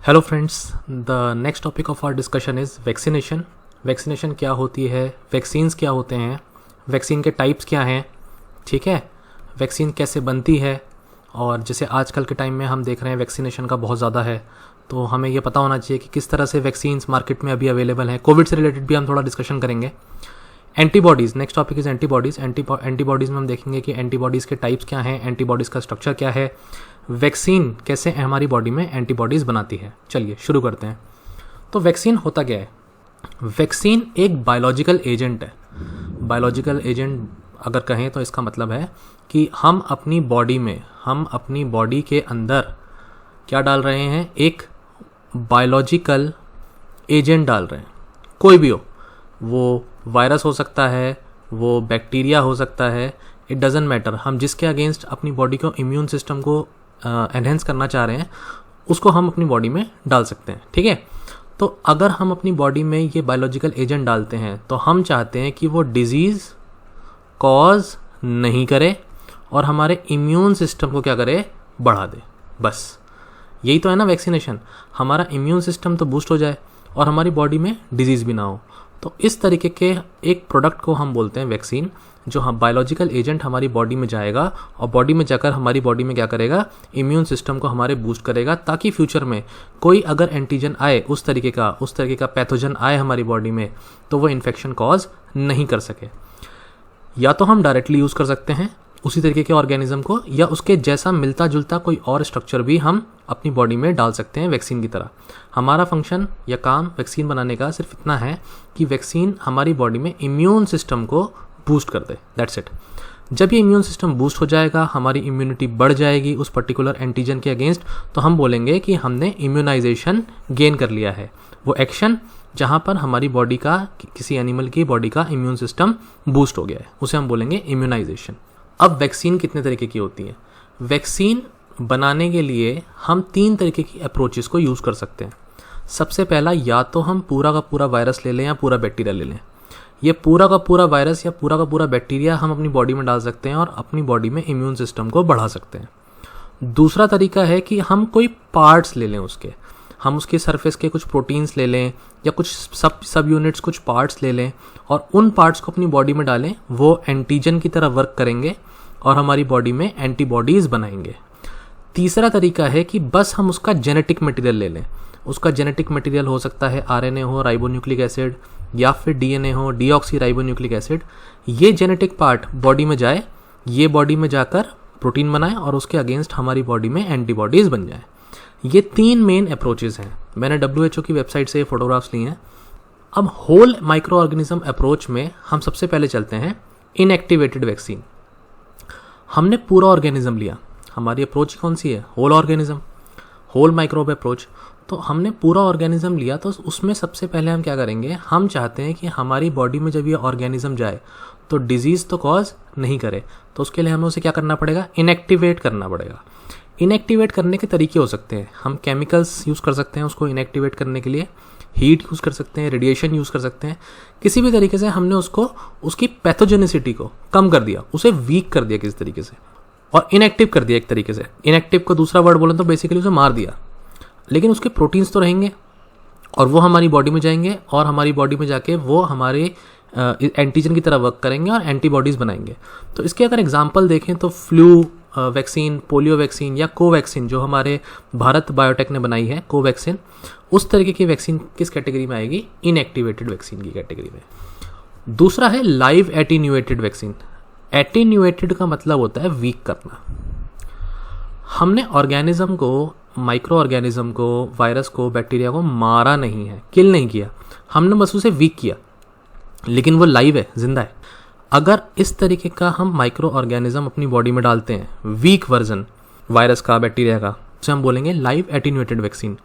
Hello friends, the next topic of our discussion is vaccination. Vaccination क्या होती है, vaccines क्या होते हैं, वैक्सीन के टाइप्स क्या हैं, ठीक है, वैक्सीन कैसे बनती है। और जैसे आजकल के टाइम में हम देख रहे हैं वैक्सीनेशन का बहुत ज़्यादा है, तो हमें ये पता होना चाहिए कि किस तरह से वैक्सीन्स मार्केट में अभी अवेलेबल हैं। कोविड से रिलेटेड भी हम थोड़ा डिस्कशन करेंगे। Antibodies, next topic is antibodies. Antibodies में हम देखेंगे कि एंटीबॉडीज़ के टाइप्स क्या हैं, एंटीबॉडीज़ का स्ट्रक्चर क्या है, वैक्सीन कैसे हमारी बॉडी में एंटीबॉडीज़ बनाती है। चलिए शुरू करते हैं। तो वैक्सीन होता क्या है? वैक्सीन एक बायोलॉजिकल एजेंट है। बायोलॉजिकल एजेंट अगर कहें तो इसका मतलब है कि हम अपनी बॉडी के अंदर क्या डाल रहे हैं, एक बायोलॉजिकल एजेंट डाल रहे हैं। कोई भी हो, वो वायरस हो सकता है, वो बैक्टीरिया हो सकता है, इट डजेंट मैटर। हम जिसके अगेंस्ट अपनी बॉडी को, इम्यून सिस्टम को एनहेंस करना चाह रहे हैं, उसको हम अपनी बॉडी में डाल सकते हैं, ठीक है। तो अगर हम अपनी बॉडी में ये बायोलॉजिकल एजेंट डालते हैं तो हम चाहते हैं कि वो डिजीज़ कॉज नहीं करे और हमारे इम्यून सिस्टम को क्या करे, बढ़ा दे। बस यही तो है ना वैक्सीनेशन। हमारा इम्यून सिस्टम तो बूस्ट हो जाए और हमारी बॉडी में डिजीज़ भी ना हो। तो इस तरीके के एक प्रोडक्ट को हम बोलते हैं वैक्सीन, जो हम बायोलॉजिकल एजेंट हमारी बॉडी में जाएगा और बॉडी में जाकर हमारी बॉडी में क्या करेगा, इम्यून सिस्टम को हमारे बूस्ट करेगा, ताकि फ्यूचर में कोई अगर एंटीजन आए, उस तरीके का पैथोजन आए हमारी बॉडी में, तो वो इन्फेक्शन कॉज नहीं कर सके। या तो हम डायरेक्टली यूज़ कर सकते हैं उसी तरीके के ऑर्गेनिज्म को, या उसके जैसा मिलता जुलता कोई और स्ट्रक्चर भी हम अपनी बॉडी में डाल सकते हैं वैक्सीन की तरह। हमारा फंक्शन या काम वैक्सीन बनाने का सिर्फ इतना है कि वैक्सीन हमारी बॉडी में इम्यून सिस्टम को बूस्ट कर दे, दैट्स इट। जब ये इम्यून सिस्टम बूस्ट हो जाएगा, हमारी इम्यूनिटी बढ़ जाएगी उस पर्टिकुलर एंटीजन के अगेंस्ट, तो हम बोलेंगे कि हमने इम्यूनाइजेशन गेन कर लिया है। वो एक्शन जहाँ पर हमारी बॉडी का, किसी एनिमल की बॉडी का इम्यून सिस्टम बूस्ट हो गया है, उसे हम बोलेंगे इम्यूनाइजेशन। अब वैक्सीन कितने तरीके की होती है? वैक्सीन बनाने के लिए हम 3 तरीके की अप्रोचेस को यूज़ कर सकते हैं। सबसे पहला, या तो हम पूरा का पूरा वायरस ले लें या पूरा बैक्टीरिया ले लें। ये पूरा का पूरा वायरस या पूरा का पूरा बैक्टीरिया हम अपनी बॉडी में डाल सकते हैं और अपनी बॉडी में इम्यून सिस्टम को बढ़ा सकते हैं। दूसरा तरीका है कि हम कोई पार्ट्स ले लें हम उसके सरफेस के कुछ प्रोटीन्स ले लें या कुछ सब यूनिट्स, कुछ पार्ट्स ले लें और उन पार्ट्स को अपनी बॉडी में डालें। वो एंटीजन की तरह वर्क करेंगे और हमारी बॉडी में एंटीबॉडीज़ बनाएंगे। तीसरा तरीका है कि बस हम उसका जेनेटिक मटेरियल ले लें। उसका जेनेटिक मटेरियल हो सकता है आरएनए हो, राइबोन्यूक्लिक एसिड, या फिर डीएनए हो, डीऑक्सी राइबोन्यूक्लिक एसिड। ये जेनेटिक पार्ट बॉडी में जाए, ये बॉडी में जाकर प्रोटीन बनाए और उसके अगेंस्ट हमारी बॉडी में एंटीबॉडीज़ बन जाए। ये 3 मेन अप्रोचेस हैं। मैंने WHO की वेबसाइट से ये फोटोग्राफ्स लिए हैं। अब होल माइक्रो ऑर्गेनिज्म अप्रोच में हम सबसे पहले चलते हैं इनएक्टिवेटेड वैक्सीन। हमने पूरा ऑर्गेनिज्म लिया। हमारी अप्रोच कौन सी है? Whole organism, whole microbe approach. तो हमने पूरा ऑर्गेनिज्म लिया, तो उसमें सबसे पहले हम क्या करेंगे, हम चाहते हैं कि हमारी बॉडी में जब ये ऑर्गेनिज्म जाए तो डिजीज़ तो कॉज नहीं करे। तो उसके लिए हमें उसे क्या करना पड़ेगा, इनएक्टिवेट करना पड़ेगा। इनएक्टिवेट करने के तरीके हो सकते हैं, हम केमिकल्स यूज़ कर सकते हैं उसको इनएक्टिवेट करने के लिए, हीट यूज़ कर सकते हैं, रेडिएशन यूज़ कर सकते हैं। किसी भी तरीके से हमने उसको, उसकी पैथोजेनिसिटी को कम कर दिया, उसे वीक कर दिया किसी तरीके से, और इनएक्टिव कर दिया एक तरीके से। इनएक्टिव को दूसरा वर्ड बोलें तो बेसिकली उसे मार दिया। लेकिन उसके प्रोटीन्स तो रहेंगे और वो हमारी बॉडी में जाएंगे और हमारी बॉडी में जाके वो हमारे एंटीजन की तरह वर्क करेंगे और एंटीबॉडीज़ बनाएंगे। तो इसके अगर एग्जांपल देखें तो फ्लू वैक्सीन, पोलियो वैक्सीन या कोवैक्सीन जो हमारे भारत बायोटेक ने बनाई है, कोवैक्सीन, उस तरीके की वैक्सीन किस कैटेगरी में आएगी? इनएक्टिवेटेड वैक्सीन की कैटेगरी में। दूसरा है लाइव एटीन्यूएटेड वैक्सीन। एटीन्यूएटेड का मतलब होता है वीक करना। हमने ऑर्गेनिज्म को, माइक्रो ऑर्गेनिज्म को, वायरस को, बैक्टीरिया को मारा नहीं है, किल नहीं किया, हमने बस उसे वीक किया, लेकिन वो लाइव है, जिंदा है। अगर इस तरीके का हम माइक्रो ऑर्गेनिज्म अपनी बॉडी में डालते हैं, वीक वर्जन वायरस का, बैक्टीरिया का, उसे हम बोलेंगे लाइव एटीन्यूएटेड वैक्सीन।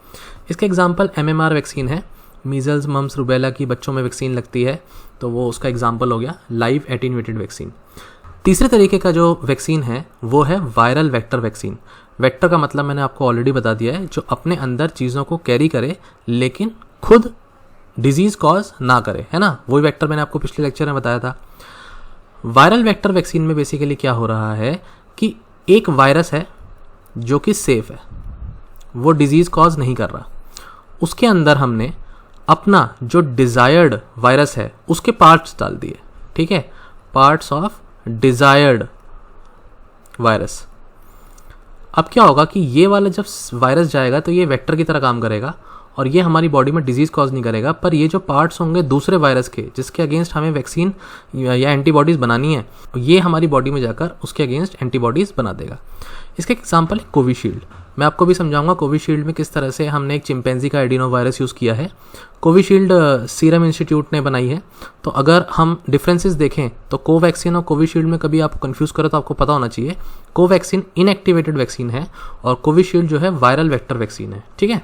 इसके एग्जांपल MMR वैक्सीन है, मीजल्स, मम्स, रुबेला की बच्चों में वैक्सीन लगती है, तो वो उसका एग्जांपल हो गया लाइव एटीन्यूएटेड वैक्सीन। तीसरे तरीके का जो वैक्सीन है वो है वायरल वेक्टर वैक्सीन। वेक्टर का मतलब मैंने आपको ऑलरेडी बता दिया है, जो अपने अंदर चीज़ों को कैरी करे लेकिन खुद डिजीज़ कॉज ना करे, है ना। वही वेक्टर मैंने आपको पिछले लेक्चर में बताया था। वायरल वेक्टर वैक्सीन में बेसिकली क्या हो रहा है कि एक वायरस है जो कि सेफ है, वो डिजीज़ कॉज नहीं कर रहा, उसके अंदर हमने अपना जो डिज़ायर्ड वायरस है उसके पार्ट्स डाल दिए, ठीक है, पार्ट्स ऑफ डिज़ायर्ड वायरस। अब क्या होगा कि ये वाला जब वायरस जाएगा तो ये वेक्टर की तरह काम करेगा और ये हमारी बॉडी में डिजीज़ कॉज नहीं करेगा, पर ये जो पार्ट्स होंगे दूसरे वायरस के जिसके अगेंस्ट हमें वैक्सीन या एंटीबॉडीज़ बनानी है, ये हमारी बॉडी में जाकर उसके अगेंस्ट एंटीबॉडीज़ बना देगा। इसका एग्जाम्पल है कोविशील्ड। मैं आपको भी समझाऊंगा कोविशील्ड में किस तरह से हमने एक चिंपैंजी का एडिनो वायरस यूज़ किया है। कोविशील्ड सीरम इंस्टीट्यूट ने बनाई है। तो अगर हम डिफरेंसेस देखें तो कोवैक्सीन और कोविशील्ड में कभी आपको कंफ्यूज करो तो आपको पता होना चाहिए, कोवैक्सीन इनएक्टिवेटेड वैक्सीन है और कोविशील्ड जो है वायरल वेक्टर वैक्सीन है, ठीक है।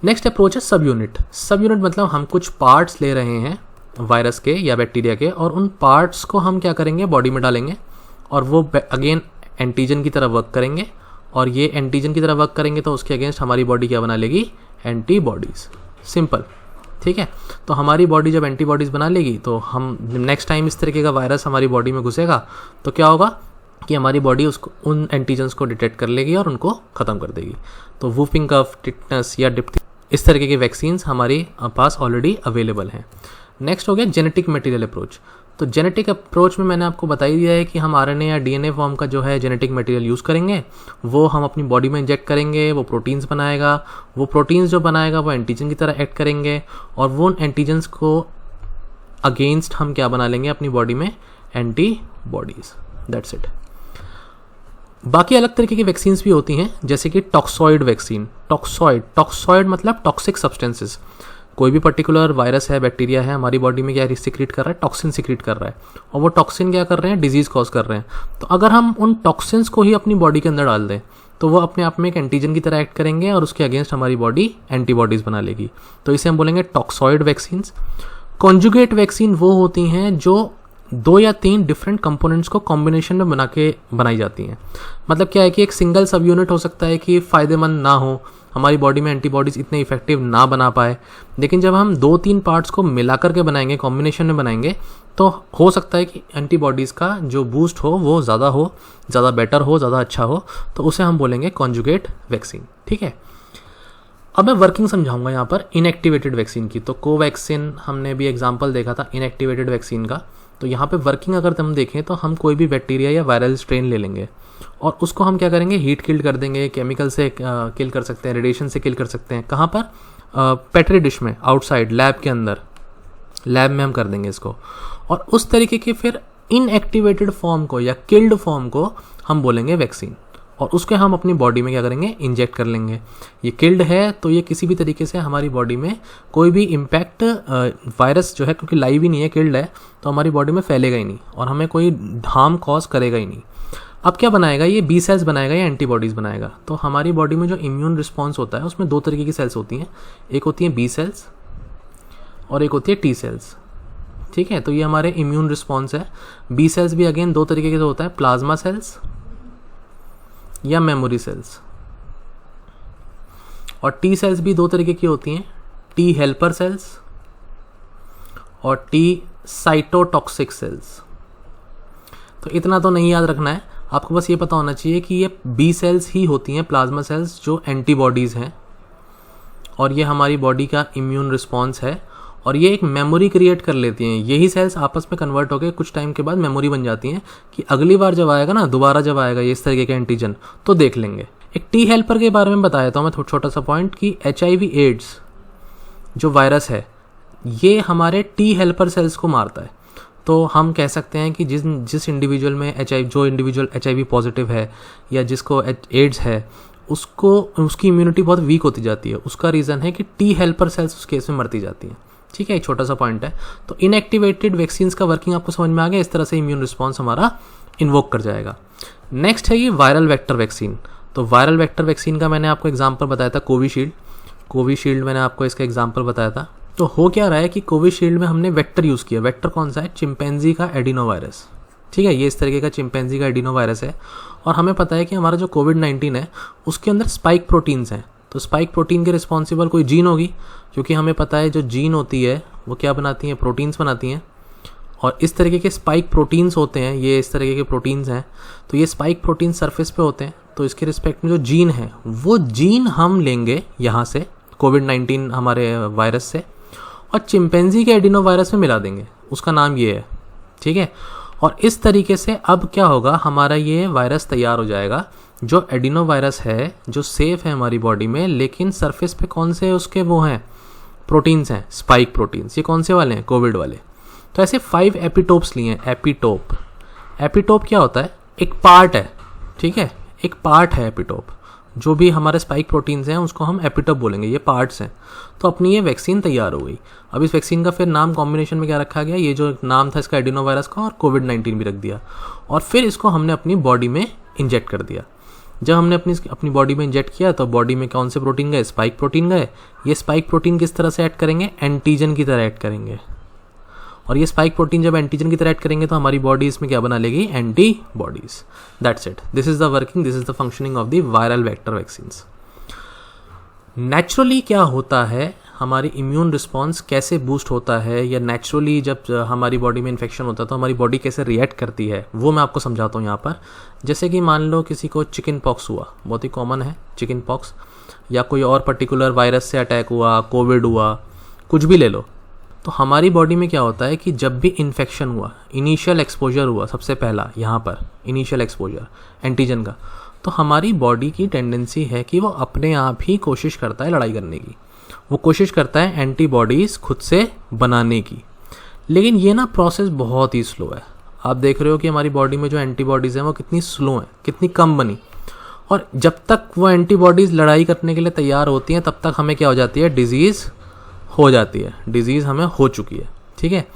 नेक्स्ट अप्रोच है सब यूनिट। सब यूनिट मतलब हम कुछ पार्ट्स ले रहे हैं वायरस के या बैक्टीरिया के और उन पार्ट्स को हम क्या करेंगे, बॉडी में डालेंगे और वो अगेन एंटीजन की तरह वर्क करेंगे और ये एंटीजन की तरह वर्क करेंगे तो उसके अगेंस्ट हमारी बॉडी क्या बना लेगी, एंटीबॉडीज़। सिंपल, ठीक है। तो हमारी बॉडी जब एंटीबॉडीज़ बना लेगी तो हम नेक्स्ट टाइम इस तरीके का वायरस हमारी बॉडी में घुसेगा तो क्या होगा कि हमारी बॉडी उसको उन एंटीजन्स को डिटेक्ट कर लेगी और उनको ख़त्म कर देगी। तो वूपिंग कफ, टिटनस या डिप्थीरिया इस तरीके के वैक्सीन्स हमारे पास ऑलरेडी अवेलेबल हैं। नेक्स्ट हो गया जेनेटिक मटेरियल अप्रोच। तो जेनेटिक अप्रोच में मैंने आपको बता ही दिया है कि हम आरएनए या डीएनए फॉर्म का जो है जेनेटिक मटेरियल यूज़ करेंगे, वो हम अपनी बॉडी में इंजेक्ट करेंगे, वो प्रोटीन्स बनाएगा, वो प्रोटीन्स जो बनाएगा वो एंटीजन की तरह एक्ट करेंगे और वो एंटीजन्स को अगेंस्ट हम क्या बना लेंगे अपनी बॉडी में, एंटीबॉडीज़। That's it. बाकी अलग तरीके की वैक्सीन्स भी होती हैं जैसे कि टॉक्सॉइड वैक्सीन। टॉक्सॉइड मतलब टॉक्सिक सब्सटेंसेस। कोई भी पर्टिकुलर वायरस है, बैक्टीरिया है, हमारी बॉडी में क्या सिक्रीट कर रहा है, टॉक्सिन सिक्रीट कर रहा है और वो टॉक्सिन क्या कर रहे हैं, डिजीज़ कॉज कर रहे हैं। तो अगर हम उन टॉक्सिन्स को ही अपनी बॉडी के अंदर डाल दें तो वो अपने आप में एक एंटीजन की तरह एक्ट करेंगे और उसके अगेंस्ट हमारी बॉडी एंटीबॉडीज़ बना लेगी। तो इसे हम बोलेंगे टॉक्सॉइड वैक्सीन्स। कॉन्जुगेट वैक्सीन वो होती हैं जो 2 या 3 डिफरेंट कंपोनेंट्स को कॉम्बिनेशन में बनाई जाती हैं। मतलब क्या है कि एक सिंगल सब यूनिट हो सकता है कि फ़ायदेमंद ना हो, हमारी बॉडी में एंटीबॉडीज़ इतने इफेक्टिव ना बना पाए, लेकिन जब हम 2-3 पार्ट्स को मिला करके बनाएंगे, कॉम्बिनेशन में बनाएंगे, तो हो सकता है कि एंटीबॉडीज़ का जो बूस्ट हो वो ज़्यादा बेटर हो, ज़्यादा अच्छा हो, तो उसे हम बोलेंगे कॉन्जुगेट वैक्सीन, ठीक है। अब मैं वर्किंग समझाऊंगा यहाँ पर इनएक्टिवेटेड वैक्सीन की। तो कोवैक्सीन हमने भी एग्जाम्पल देखा था इनएक्टिवेटेड वैक्सीन का। तो यहाँ पे वर्किंग अगर हम देखें तो हम कोई भी बैक्टीरिया या वायरल स्ट्रेन ले लेंगे और उसको हम क्या करेंगे, हीट किल कर देंगे, केमिकल से किल कर सकते हैं, रेडिएशन से किल कर सकते हैं। कहाँ पर, पेट्री डिश में, आउटसाइड लैब के अंदर, लैब में हम कर देंगे इसको। और उस तरीके के फिर इनएक्टिवेटेड फॉर्म को या किल्ड फॉर्म को हम बोलेंगे वैक्सीन और उसके हम अपनी बॉडी में क्या करेंगे, इंजेक्ट कर लेंगे। ये किल्ड है तो ये किसी भी तरीके से हमारी बॉडी में कोई भी इम्पैक्ट, वायरस जो है क्योंकि लाइव ही नहीं है, किल्ड है, तो हमारी बॉडी में फैलेगा ही नहीं और हमें कोई हार्म कॉज करेगा ही नहीं। अब क्या बनाएगा, ये बी सेल्स बनाएगा या एंटीबॉडीज़ बनाएगा। तो हमारी बॉडी में जो इम्यून रिस्पॉन्स होता है उसमें 2 तरीके की सेल्स होती हैं, एक होती हैं बी सेल्स और एक होती है टी सेल्स, ठीक है। तो ये हमारे इम्यून रिस्पॉन्स है। बी सेल्स भी अगेन 2 तरीके के होता है, प्लाज्मा सेल्स या मेमोरी सेल्स, और टी सेल्स भी 2 तरीके की होती हैं, टी हेल्पर सेल्स और टी साइटोटॉक्सिक सेल्स। तो इतना तो नहीं याद रखना है आपको, बस ये पता होना चाहिए कि ये बी सेल्स ही होती हैं, प्लाज्मा सेल्स, जो एंटीबॉडीज़ हैं और ये हमारी बॉडी का इम्यून रिस्पॉन्स है और ये एक मेमोरी क्रिएट कर लेती हैं। यही सेल्स आपस में कन्वर्ट होकर कुछ टाइम के बाद मेमोरी बन जाती हैं कि अगली बार जब आएगा ना, दोबारा जब आएगा ये इस तरीके के एंटीजन तो देख लेंगे। एक टी हेल्पर के बारे में बताया था मैं छोटा सा पॉइंट कि HIV एड्स जो वायरस है ये हमारे टी हेल्पर सेल्स को मारता है। तो हम कह सकते हैं कि जिस इंडिविजुअल में जो इंडिविजुअल HIV पॉजिटिव है या जिसको एड्स है उसकी इम्यूनिटी बहुत वीक होती जाती है। उसका रीज़न है कि टी हेल्पर सेल्स उस केस में मरती जाती हैं, ठीक है। एक छोटा सा पॉइंट है। तो इनएक्टिवेटेड वैक्सीन्स का वर्किंग आपको समझ में आ गया, इस तरह से इम्यून रिस्पॉन्स हमारा इन्वोक कर जाएगा। नेक्स्ट है ये वायरल वेक्टर वैक्सीन। तो वायरल वेक्टर वैक्सीन का मैंने आपको एग्जांपल बताया था कोविशील्ड मैंने आपको इसका एग्जांपल बताया था। तो हो क्या रहा है कि कोविशील्ड में हमने वेक्टर यूज़ किया। वेक्टर कौन सा है, चिंपैंजी का एडिनो वायरस, ठीक है। ये इस तरीके का चिंपैंजी का एडिनो वायरस है और हमें पता है कि हमारा जो कोविड-19 है उसके अंदर स्पाइक प्रोटीन्स हैं। तो स्पाइक प्रोटीन के रिस्पॉन्सिबल कोई जीन होगी, क्योंकि हमें पता है जो जीन होती है वो क्या बनाती हैं, प्रोटीन्स बनाती हैं। और इस तरीके के स्पाइक प्रोटीन्स होते हैं, ये इस तरीके के प्रोटीन्स हैं। तो ये स्पाइक प्रोटीन सरफेस पे होते हैं, तो इसके रिस्पेक्ट में जो जीन है वो जीन हम लेंगे यहाँ से कोविड-19 हमारे वायरस से और चिंपैंजी के एडिनो वायरस में मिला देंगे, उसका नाम ये है, ठीक है। और इस तरीके से अब क्या होगा, हमारा ये वायरस तैयार हो जाएगा जो एडिनो वायरस है, जो सेफ है हमारी बॉडी में, लेकिन सरफेस पे कौन से उसके वो हैं, प्रोटीन्स हैं, स्पाइक प्रोटीन्स। ये कौन से वाले हैं, कोविड वाले। तो ऐसे 5 एपिटोप्स लिए हैं। एपिटोप क्या होता है, एक पार्ट है, ठीक है, एक पार्ट है एपिटोप। जो भी हमारे स्पाइक प्रोटीन्स हैं उसको हम एपिटोप बोलेंगे, ये पार्ट्स हैं। तो अपनी ये वैक्सीन तैयार हो गई। अब इस वैक्सीन का फिर नाम कॉम्बिनेशन में क्या रखा गया, ये जो नाम था इसका एडिनो वायरस का, और कोविड-19 भी रख दिया। और फिर इसको हमने अपनी बॉडी में इंजेक्ट कर दिया। जब हमने अपनी बॉडी में इंजेक्ट किया तो बॉडी में कौन से प्रोटीन गए, स्पाइक प्रोटीन गए। ये स्पाइक प्रोटीन किस तरह से ऐड करेंगे, एंटीजन की तरह ऐड करेंगे। और ये स्पाइक प्रोटीन जब एंटीजन की तरह ऐड करेंगे तो हमारी बॉडी इसमें क्या बना लेगी, antibodies. That's it, this is the working, this is the functioning of the viral vector vaccines. Naturally क्या होता है, हमारी इम्यून रिस्पॉन्स कैसे बूस्ट होता है, या नेचुरली जब हमारी बॉडी में इन्फेक्शन होता है तो हमारी बॉडी कैसे रिएक्ट करती है, वो मैं आपको समझाता हूँ यहाँ पर। जैसे कि मान लो किसी को चिकन पॉक्स हुआ, बहुत ही कॉमन है चिकन पॉक्स, या कोई और पर्टिकुलर वायरस से अटैक हुआ, कोविड हुआ, कुछ भी ले लो। तो हमारी बॉडी में क्या होता है कि जब भी इन्फेक्शन हुआ, इनिशियल एक्सपोजर हुआ, सबसे पहला यहाँ पर इनिशियल एक्सपोजर एंटीजन का, तो हमारी बॉडी की टेंडेंसी है कि वो अपने आप ही कोशिश करता है लड़ाई करने की। वो कोशिश करता है एंटीबॉडीज़ खुद से बनाने की। लेकिन ये ना प्रोसेस बहुत ही स्लो है। आप देख रहे हो कि हमारी बॉडी में जो एंटीबॉडीज़ हैं वो कितनी स्लो हैं, कितनी कम बनी। और जब तक वो एंटीबॉडीज़ लड़ाई करने के लिए तैयार होती हैं तब तक हमें क्या हो जाती है, डिजीज़ हो जाती है, डिजीज़ हमें हो चुकी है, ठीक है।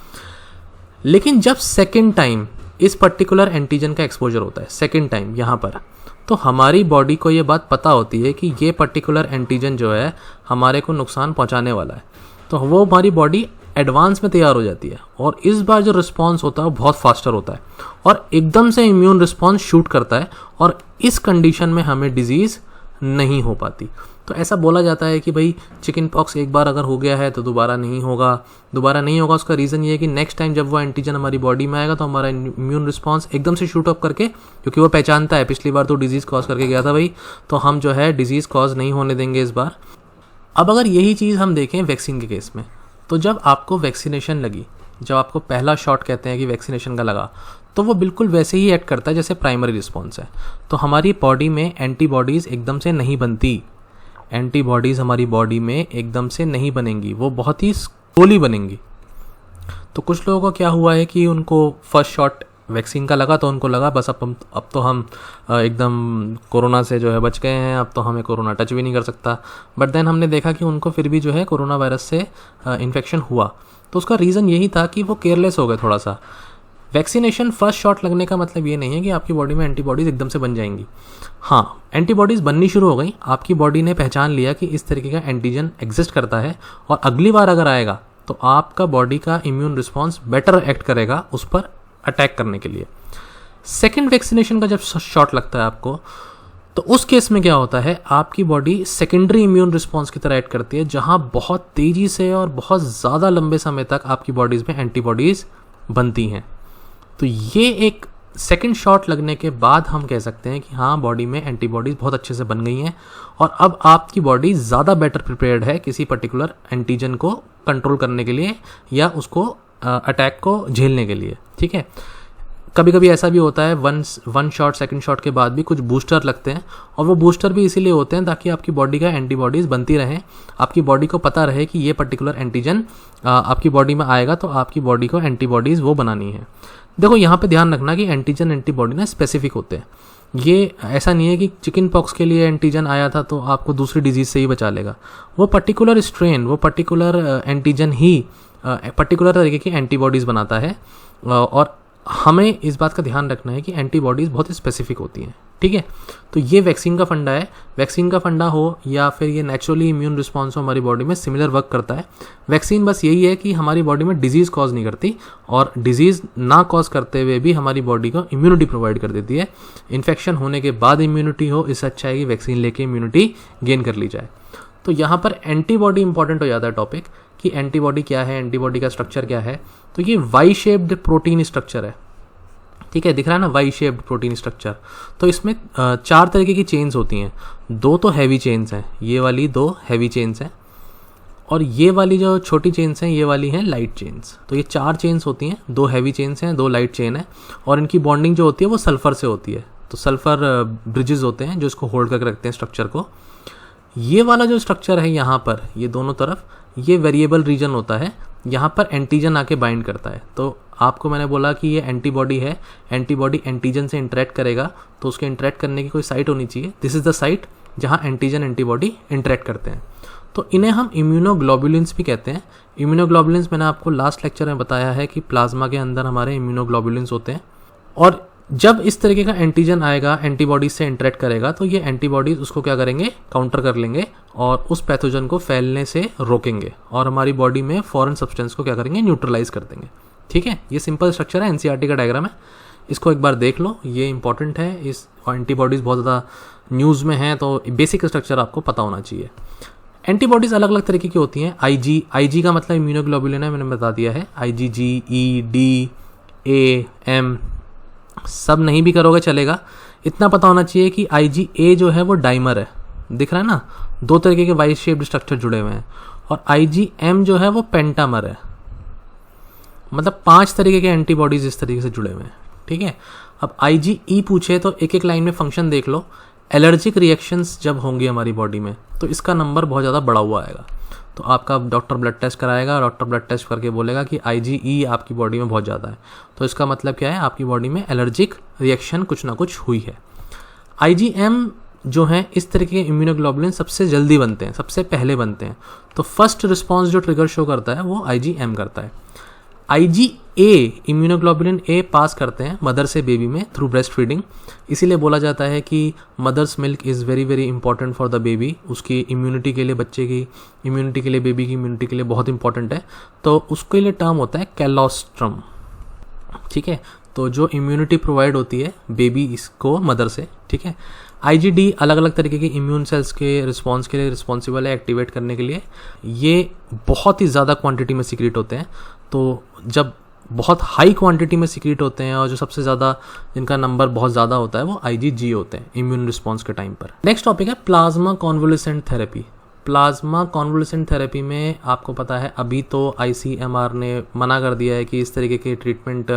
लेकिन जब सेकेंड टाइम इस पर्टिकुलर एंटीजन का एक्सपोजर होता है, सेकेंड टाइम यहाँ पर, तो हमारी बॉडी को ये बात पता होती है कि ये पर्टिकुलर एंटीजन जो है हमारे को नुकसान पहुंचाने वाला है। तो वो हमारी बॉडी एडवांस में तैयार हो जाती है और इस बार जो रिस्पांस होता है वो बहुत फास्टर होता है और एकदम से इम्यून रिस्पांस शूट करता है और इस कंडीशन में हमें डिजीज़ नहीं हो पाती। तो ऐसा बोला जाता है कि भाई चिकन पॉक्स एक बार अगर हो गया है तो दोबारा नहीं होगा। उसका रीज़न ये है कि नेक्स्ट टाइम जब वो एंटीजन हमारी बॉडी में आएगा तो हमारा इम्यून रिस्पांस एकदम से शूट अप करके, क्योंकि वो पहचानता है पिछली बार तो डिजीज़ कॉज करके गया था भाई, तो हम जो है डिजीज़ कॉज नहीं होने देंगे इस बार। अब अगर यही चीज़ हम देखें वैक्सीन के केस में, तो जब आपको वैक्सीनेशन लगी, जब आपको पहला शॉट कहते हैं कि वैक्सीनेशन का लगा, तो वो बिल्कुल वैसे ही एक्ट करता है जैसे प्राइमरी रिस्पॉन्स है। तो हमारी बॉडी में एंटीबॉडीज़ एकदम से नहीं बनती, एंटीबॉडीज़ हमारी बॉडी में एकदम से नहीं बनेंगी, वो बहुत ही स्लोली बनेंगी। तो कुछ लोगों को क्या हुआ है कि उनको फर्स्ट शॉट वैक्सीन का लगा तो उनको लगा बस अब तो हम एकदम कोरोना से जो है बच गए हैं, अब तो हमें कोरोना टच भी नहीं कर सकता। बट देन हमने देखा कि उनको फिर भी जो है कोरोना वायरस से इन्फेक्शन हुआ। तो उसका रीज़न यही था कि वो केयरलेस हो गए थोड़ा सा। वैक्सीनेशन फर्स्ट शॉट लगने का मतलब ये नहीं है कि आपकी बॉडी में एंटीबॉडीज़ एकदम से बन जाएंगी। हाँ, एंटीबॉडीज़ बननी शुरू हो गई, आपकी बॉडी ने पहचान लिया कि इस तरीके का एंटीजन एग्जिस्ट करता है और अगली बार अगर आएगा तो आपका बॉडी का इम्यून रिस्पॉन्स बेटर एक्ट करेगा उस पर अटैक करने के लिए। सेकेंड वैक्सीनेशन का जब शॉट लगता है आपको, तो उस केस में क्या होता है, आपकी बॉडी सेकेंडरी इम्यून रिस्पॉन्स की तरह एक्ट करती है, जहाँ बहुत तेज़ी से और बहुत ज़्यादा लंबे समय तक आपकी बॉडीज़ में एंटीबॉडीज़ बनती हैं। तो ये एक सेकेंड शॉट लगने के बाद हम कह सकते हैं कि हाँ, बॉडी में एंटीबॉडीज़ बहुत अच्छे से बन गई हैं और अब आपकी बॉडी ज़्यादा बेटर प्रिपेयर्ड है किसी पर्टिकुलर एंटीजन को कंट्रोल करने के लिए या उसको अटैक को झेलने के लिए। ठीक है, कभी कभी ऐसा भी होता है वन शॉट सेकंड शॉट के बाद भी कुछ बूस्टर लगते हैं और वो बूस्टर भी इसीलिए होते हैं ताकि आपकी बॉडी का एंटीबॉडीज़ बनती रहें, आपकी बॉडी को पता रहे कि ये पर्टिकुलर एंटीजन आपकी बॉडी में आएगा तो आपकी बॉडी को एंटीबॉडीज़ वो बनानी है। देखो यहाँ पे ध्यान रखना कि एंटीजन एंटीबॉडी ना स्पेसिफिक होते हैं। ये ऐसा नहीं है कि चिकन पॉक्स के लिए एंटीजन आया था तो आपको दूसरी डिजीज़ से ही बचा लेगा। वो पर्टिकुलर स्ट्रेन, वो पर्टिकुलर एंटीजन ही पर्टिकुलर तरीके की एंटीबॉडीज़ बनाता है और हमें इस बात का ध्यान रखना है कि एंटीबॉडीज़ बहुत स्पेसिफिक होती हैं। ठीक है, तो ये वैक्सीन का फंडा है। वैक्सीन का फंडा हो या फिर ये नेचुरली इम्यून रिस्पॉन्स हो, हमारी बॉडी में सिमिलर वर्क करता है। वैक्सीन बस यही है कि हमारी बॉडी में डिजीज़ कॉज नहीं करती और डिजीज़ ना कॉज करते हुए भी हमारी बॉडी को इम्यूनिटी प्रोवाइड कर देती है। इन्फेक्शन होने के बाद इम्यूनिटी हो, इससे अच्छा है कि वैक्सीन लेके इम्यूनिटी गेन कर ली जाए। तो यहाँ पर एंटीबॉडी इंपॉर्टेंट हो जाता है टॉपिक कि एंटीबॉडी क्या है, एंटीबॉडी का स्ट्रक्चर क्या है। तो ये वाई शेप्ड प्रोटीन स्ट्रक्चर है। ठीक है, दिख रहा है ना, वाई शेप्ड प्रोटीन स्ट्रक्चर। तो इसमें 4 तरीके की चेन्स होती हैं। 2 तो हैवी चेन्स हैं, ये वाली 2 हैवी चेन्स हैं और ये वाली जो छोटी चेन्स हैं ये वाली हैं लाइट चेन्स। तो ये 4 चेन्स होती हैं, 2 हैवी चेन्स हैं, 2 लाइट चेन है, और इनकी बॉन्डिंग जो होती है वो सल्फ़र से होती है। तो सल्फ़र ब्रिजेस होते हैं जो इसको होल्ड करके रखते हैं स्ट्रक्चर को। ये वाला जो स्ट्रक्चर है यहाँ पर, ये दोनों तरफ, ये वेरिएबल रीजन होता है, यहाँ पर एंटीजन आके बाइंड करता है। तो आपको मैंने बोला कि ये एंटीबॉडी है, एंटीबॉडी एंटीजन से इंटरेक्ट करेगा, तो उसके इंटरेक्ट करने की कोई साइट होनी चाहिए। दिस इज़ द साइट जहाँ एंटीजन एंटीबॉडी इंटरेक्ट करते हैं। तो इन्हें हम इम्यूनोग्लोबुलिन्स भी कहते हैं। इम्यूनोग्लोबुलिन्स मैंने आपको लास्ट लेक्चर में बताया है कि प्लाज्मा के अंदर हमारे इम्यूनोग्लोबुलिन्स होते हैं, और जब इस तरीके का एंटीजन आएगा, एंटीबॉडीज से इंटरेक्ट करेगा, तो ये एंटीबॉडीज उसको क्या करेंगे, काउंटर कर लेंगे और उस पैथोजन को फैलने से रोकेंगे और हमारी बॉडी में फॉरेन सब्सटेंस को क्या करेंगे, न्यूट्रलाइज कर देंगे। ठीक है, ये सिंपल स्ट्रक्चर है, एनसीईआरटी का डायग्राम है, इसको एक बार देख लो, ये इंपॉर्टेंट है। इस एंटीबॉडीज़ बहुत ज़्यादा न्यूज़ में हैं, तो बेसिक स्ट्रक्चर आपको पता होना चाहिए। एंटीबॉडीज़ अलग अलग तरीके की होती हैं। आईजी का मतलब इम्यूनोग्लोबुलिन है, मैंने बता दिया है। IgG, E, D, A, M सब नहीं भी करोगे चलेगा। इतना पता होना चाहिए कि IgA जो है वो डाइमर है, दिख रहा है ना, 2 तरीके के वाई शेप्ड स्ट्रक्चर जुड़े हुए हैं, और IgM जो है वो पेंटामर है, मतलब 5 तरीके के एंटीबॉडीज इस तरीके से जुड़े हुए हैं। ठीक है, अब IgE पूछे तो एक एक लाइन में फंक्शन देख लो। एलर्जिक रिएक्शंस जब होंगी हमारी बॉडी में तो इसका नंबर बहुत ज़्यादा बढ़ा हुआ आएगा, तो आपका डॉक्टर ब्लड टेस्ट कराएगा, डॉक्टर ब्लड टेस्ट करके बोलेगा कि IgE आपकी बॉडी में बहुत ज़्यादा है, तो इसका मतलब क्या है, आपकी बॉडी में एलर्जिक रिएक्शन कुछ ना कुछ हुई है। IgM जो है, इस तरीके के इम्यूनोग्लोबुलिन सबसे जल्दी बनते हैं, सबसे पहले बनते हैं, तो फर्स्ट रिस्पॉन्स जो ट्रिगर शो करता है वो IgM करता है। IgA इम्यूनोग्लोबुलिन A पास करते हैं मदर से बेबी में थ्रू ब्रेस्ट फीडिंग, इसीलिए बोला जाता है कि mother's milk is very very important for the baby. उसकी इम्यूनिटी के लिए, बच्चे की इम्यूनिटी के लिए, बेबी की इम्यूनिटी के लिए बहुत इंपॉर्टेंट है, तो उसके लिए टर्म होता है कैलोस्ट्रम। ठीक है, तो जो इम्यूनिटी प्रोवाइड होती है बेबी इसको मदर से। ठीक है, IgD अलग अलग तरीके के इम्यून सेल्स के रिस्पॉन्स के लिए रिस्पॉन्सिबल है, एक्टिवेट करने के लिए। ये बहुत ही ज़्यादा क्वांटिटी में सीक्रेट होते हैं, तो जब बहुत हाई क्वांटिटी में सीक्रेट होते हैं और जो सबसे ज़्यादा जिनका नंबर बहुत ज़्यादा होता है वो IgG होते हैं इम्यून रिस्पॉन्स के टाइम पर। नेक्स्ट टॉपिक है प्लाज्मा कॉन्वोल्यूसेंट थेरेपी। प्लाज्मा कॉन्वोल्यूसेंट थेरेपी में आपको पता है अभी तो ICMR ने मना कर दिया है कि इस तरीके के ट्रीटमेंट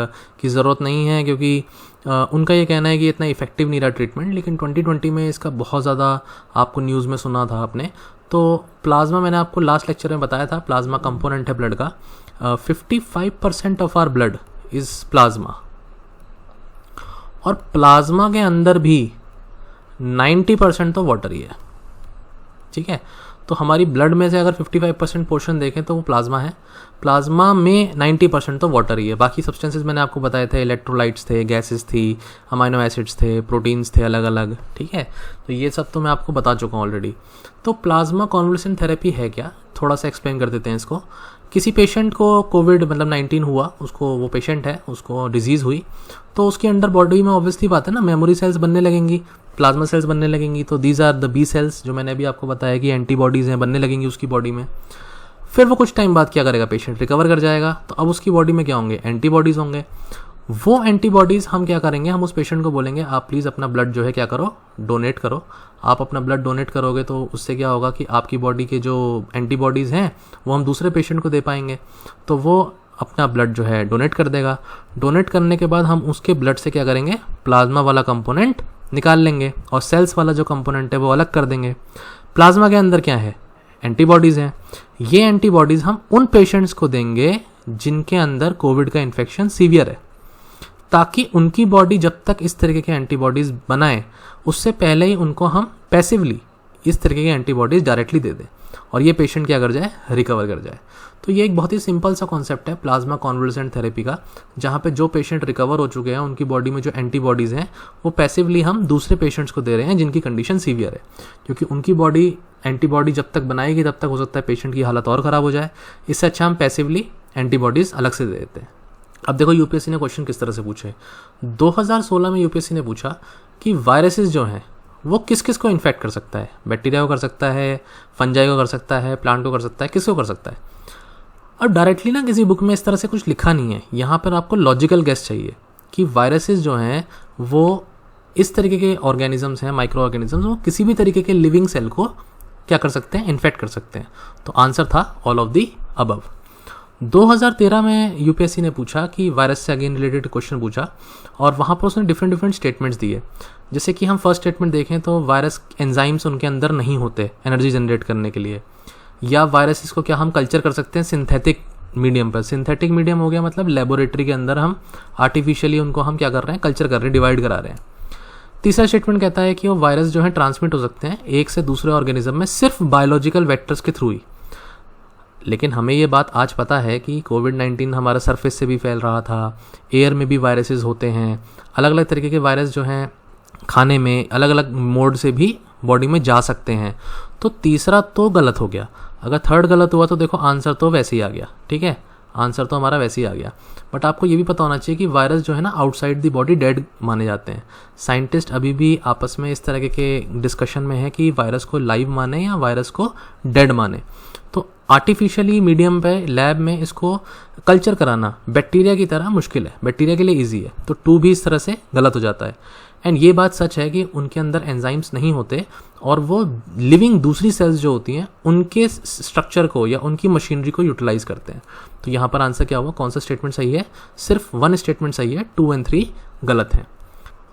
की ज़रूरत नहीं है, क्योंकि उनका ये कहना है कि इतना इफेक्टिव नहीं रहा ट्रीटमेंट। लेकिन 2020 में इसका बहुत ज़्यादा आपको न्यूज़ में सुना था आपने। तो प्लाज्मा मैंने आपको लास्ट लेक्चर में बताया था, प्लाज्मा कंपोनेंट है ब्लड का। 55% of our blood is plasma, और प्लाज्मा के अंदर भी 90% तो वाटर ही है। ठीक है, तो हमारी ब्लड में से अगर 55% पोर्शन देखें तो वो प्लाज्मा है। प्लाज्मा में 90% तो वाटर ही है, बाकी सब्सटेंसेस मैंने आपको बताए थे, इलेक्ट्रोलाइट्स थे, गैसेस थी, अमाइनो एसिड्स थे, प्रोटीन्स थे अलग अलग। ठीक है, तो ये सब तो मैं आपको बता चुका हूँ ऑलरेडी। तो प्लाज्मा कॉन्वोल्यूसेंट थेरेपी है क्या, थोड़ा सा एक्सप्लेन कर देते हैं इसको। किसी पेशेंट को कोविड मतलब 19 हुआ, उसको, वो पेशेंट है, उसको डिजीज़ हुई, तो उसके अंडर बॉडी में ऑब्वियसली बात है ना, मेमोरी सेल्स बनने लगेंगी, प्लाज्मा सेल्स बनने लगेंगी। तो these are the B cells, जो मैंने अभी आपको बताया कि एंटीबॉडीज़ हैं, बनने लगेंगी उसकी बॉडी में। फिर वो कुछ टाइम बाद क्या करेगा, पेशेंट रिकवर कर जाएगा, तो अब उसकी बॉडी में क्या होंगे, एंटीबॉडीज़ होंगे। वो एंटीबॉडीज़ हम क्या करेंगे, हम उस पेशेंट को बोलेंगे आप प्लीज़ अपना ब्लड जो है क्या करो, डोनेट करो। आप अपना ब्लड डोनेट करोगे तो उससे क्या होगा कि आपकी बॉडी के जो एंटीबॉडीज़ हैं वो हम दूसरे पेशेंट को दे पाएंगे, तो वो अपना ब्लड जो है डोनेट कर देगा। डोनेट करने के बाद हम उसके ब्लड से क्या करेंगे, प्लाज्मा वाला कंपोनेंट निकाल लेंगे और सेल्स वाला जो कंपोनेंट है वो अलग कर देंगे। प्लाज्मा के अंदर क्या है, एंटीबॉडीज़ हैं। ये एंटीबॉडीज़ हम उन पेशेंट्स को देंगे जिनके अंदर कोविड का इन्फेक्शन सीवियर है, ताकि उनकी बॉडी जब तक इस तरीके के एंटीबॉडीज़ बनाए उससे पहले ही उनको हम पैसिवली इस तरीके के एंटीबॉडीज़ डायरेक्टली दे दें और ये पेशेंट क्या कर जाए, रिकवर कर जाए। तो ये एक बहुत ही सिंपल सा कॉन्सेप्ट है प्लाज्मा कॉन्वोल्यूसेंट थेरेपी का, जहाँ पे जो पेशेंट रिकवर हो चुके हैं उनकी बॉडी में जो एंटीबॉडीज़ हैं वो पैसिवली हम दूसरे पेशेंट्स को दे रहे हैं जिनकी कंडीशन सीवियर है, क्योंकि उनकी बॉडी एंटीबॉडी जब तक बनाएगी तब तक हो सकता है पेशेंट की हालत और ख़राब हो जाए। इससे अच्छा हम पैसिवली एंटीबॉडीज़ अलग से दे देते हैं। अब देखो यूपीएससी ने क्वेश्चन किस तरह से पूछे। 2016 में यूपीएससी ने पूछा कि वायरसेस जो हैं वो किस किस को इन्फेक्ट कर सकता है, बैक्टीरिया को कर सकता है, फंजाई को कर सकता है, प्लांट को कर सकता है, किसको कर सकता है। और डायरेक्टली ना किसी बुक में इस तरह से कुछ लिखा नहीं है, यहाँ पर आपको लॉजिकल गेस चाहिए कि वायरसेस जो हैं वो इस तरीके के ऑर्गेनिजम्स हैं, माइक्रो ऑर्गेनिजम्स, वो किसी भी तरीके के लिविंग सेल को क्या कर सकते हैं, इन्फेक्ट कर सकते हैं। तो आंसर था ऑल ऑफ दी अबव। 2013 में यूपीएससी ने पूछा कि वायरस से अगेन रिलेटेड क्वेश्चन पूछा और वहाँ पर उसने डिफरेंट स्टेटमेंट्स दिए। जैसे कि हम फर्स्ट स्टेटमेंट देखें तो वायरस एंजाइम्स उनके अंदर नहीं होते एनर्जी जनरेट करने के लिए, या वायरसेस को क्या हम कल्चर कर सकते हैं सिंथेटिक मीडियम पर। सिंथेटिक मीडियम हो गया मतलब लेबोरेटरी के अंदर हम आर्टिफिशियली उनको हम क्या कर रहे हैं, कल्चर कर रहे हैं, डिवाइड करा रहे हैं। तीसरा स्टेटमेंट कहता है कि वो वायरस जो है ट्रांसमिट हो सकते हैं एक से दूसरे ऑर्गेनिज्म में सिर्फ बायोलॉजिकल वेक्टर्स के थ्रू ही। लेकिन हमें ये बात आज पता है कि कोविड-19 हमारा सरफेस से भी फैल रहा था, एयर में भी वायरसेस होते हैं, अलग अलग तरीके के वायरस जो हैं खाने में अलग अलग मोड से भी बॉडी में जा सकते हैं। तो तीसरा तो गलत हो गया। अगर थर्ड गलत हुआ तो देखो आंसर तो वैसे ही आ गया, ठीक है, आंसर तो हमारा वैसे ही आ गया। बट आपको ये भी पता होना चाहिए कि वायरस जो है ना आउटसाइड द बॉडी डेड माने जाते हैं। साइंटिस्ट अभी भी आपस में इस तरह के डिस्कशन में है कि वायरस को लाइव माने या वायरस को डेड माने। तो आर्टिफिशियली मीडियम पे लैब में इसको कल्चर कराना बैक्टीरिया की तरह मुश्किल है, बैक्टीरिया के लिए ईजी है, तो 2 भी इस तरह से गलत हो जाता है। एंड ये बात सच है कि उनके अंदर एंजाइम्स नहीं होते और वो लिविंग दूसरी सेल्स जो होती हैं उनके स्ट्रक्चर को या उनकी मशीनरी को यूटिलाइज करते हैं। तो यहाँ पर आंसर क्या हुआ, कौन सा स्टेटमेंट सही है, सिर्फ 1 स्टेटमेंट सही है, 2 और 3 गलत हैं।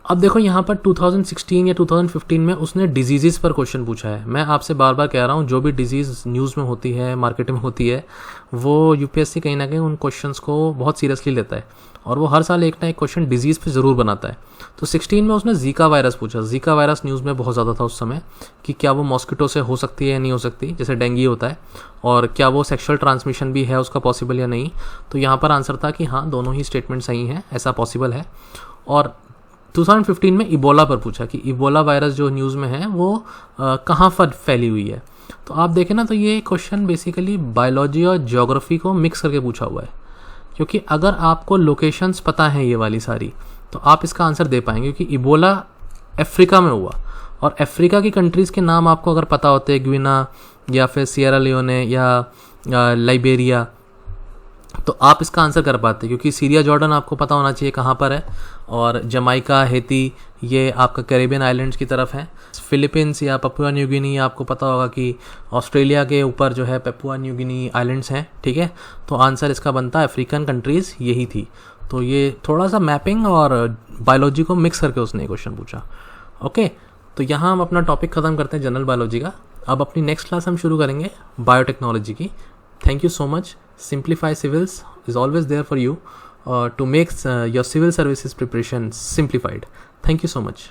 अब देखो यहाँ पर 2016 या 2015 में उसने डिजीज़ पर क्वेश्चन पूछा है। मैं आपसे बार बार कह रहा हूँ जो भी डिजीज़ न्यूज़ में होती है, मार्केट में होती है, वो यूपीएससी कहीं ना कहीं उन क्वेश्चंस को बहुत सीरियसली लेता है और वो हर साल एक ना एक क्वेश्चन डिजीज़ पे ज़रूर बनाता है। तो 16 में उसने जीका वायरस पूछा। जीका वायरस न्यूज़ में बहुत ज़्यादा था उस समय कि क्या वो मॉस्किटो से हो सकती है या नहीं हो सकती, जैसे डेंगू होता है, और क्या वो सेक्सुअल ट्रांसमिशन भी है उसका पॉसिबल या नहीं। तो यहाँ पर आंसर था कि हाँ दोनों ही स्टेटमेंट सही हैं, ऐसा पॉसिबल है। और 2015 में इबोला पर पूछा कि इबोला वायरस जो न्यूज़ में है वो कहाँ पर फैली हुई है। तो आप देखें ना तो ये क्वेश्चन बेसिकली बायोलॉजी और ज्योग्राफी को मिक्स करके पूछा हुआ है, क्योंकि अगर आपको लोकेशंस पता है ये वाली सारी तो आप इसका आंसर दे पाएंगे, क्योंकि इबोला अफ्रीका में हुआ और अफ्रीका की कंट्रीज़ के नाम आपको अगर पता होते हैं, ग्विना या फिर सियरा लियोने या लाइबेरिया, तो आप इसका आंसर कर पाते, क्योंकि सीरिया जॉर्डन आपको पता होना चाहिए कहाँ पर है, और जमाइका, हेती ये आपका कैरेबियन आइलैंड्स की तरफ है। फिलीपींस या पपुआ न्यू गिनी आपको पता होगा कि ऑस्ट्रेलिया के ऊपर जो है पपुआ न्यू गिनी आइलैंड्स हैं, ठीक है। तो आंसर इसका बनता है अफ्रीकन कंट्रीज़ यही थी। तो ये थोड़ा सा मैपिंग और बायोलॉजी को मिक्स करके उसने क्वेश्चन पूछा। ओके, तो यहाँ हम अपना टॉपिक ख़त्म करते हैं जनरल बायोलॉजी का। अब अपनी नेक्स्ट क्लास हम शुरू करेंगे बायोटेक्नोलॉजी की। Thank you so much. Simplify Civils is always there for you to make your civil services preparation simplified. Thank you so much.